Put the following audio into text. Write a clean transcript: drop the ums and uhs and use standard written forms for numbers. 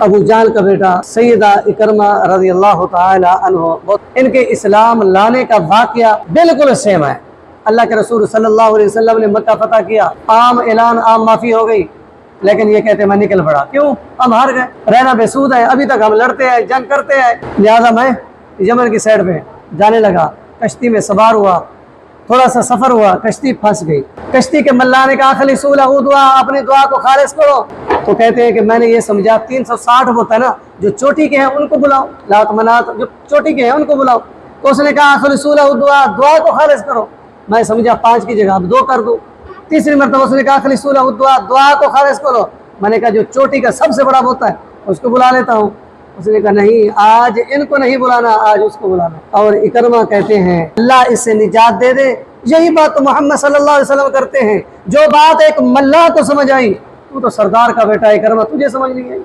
अबू जाल का बेटा सैयदा इकरमा रज़ी अल्लाह ताला अन्हो, इनके इस्लाम लाने का वाक़या बिल्कुल सेम है। अल्लाह के रसूल सल्लल्लाहु अलैहि वसल्लम ने मक्का फतह किया, आम ऐलान, आम माफ़ी हो गई, लेकिन ये कहते मैं निकल पड़ा। क्यों? हम हार गए, रहना बेसूद है, अभी तक हम लड़ते हैं, जंग करते हैं। लिहाजा मैं यमन की साइड पे जाने लगा, कश्ती में सवार हुआ, थोड़ा सा सफ़र हुआ, कश्ती फंस गई। कश्ती के मल्लाह ने कहा खलीसूल दुआ, अपनी दुआ को खारिज करो। तो कहते हैं कि मैंने ये समझा 360 होता है ना, जो चोटी के हैं उनको बुलाओ, लात मनात जो चोटी के हैं उनको बुलाओ। तो उसने कहा खलीसूल दुआ, दुआ को खारिज करो। मैं समझा 5 की जगह अब 2 कर दूँ। तीसरी मरतबा उसने कहा खलीसूल दुआ, दुआ को खारिज करो। मैंने कहा जो चोटी का सबसे बड़ा होता है उसको बुला लेता हूँ। उसने कहा नहीं, आज इनको नहीं बुलाना, आज उसको बुलाना। और इकरमा कहते हैं अल्लाह इससे निजात दे दे। यही बात तो मोहम्मद सल्लल्लाहु अलैहि वसल्लम करते हैं। जो बात एक मल्लाह को समझ आई, तू तो सरदार का बेटा इकरमा, तुझे समझ नहीं आई।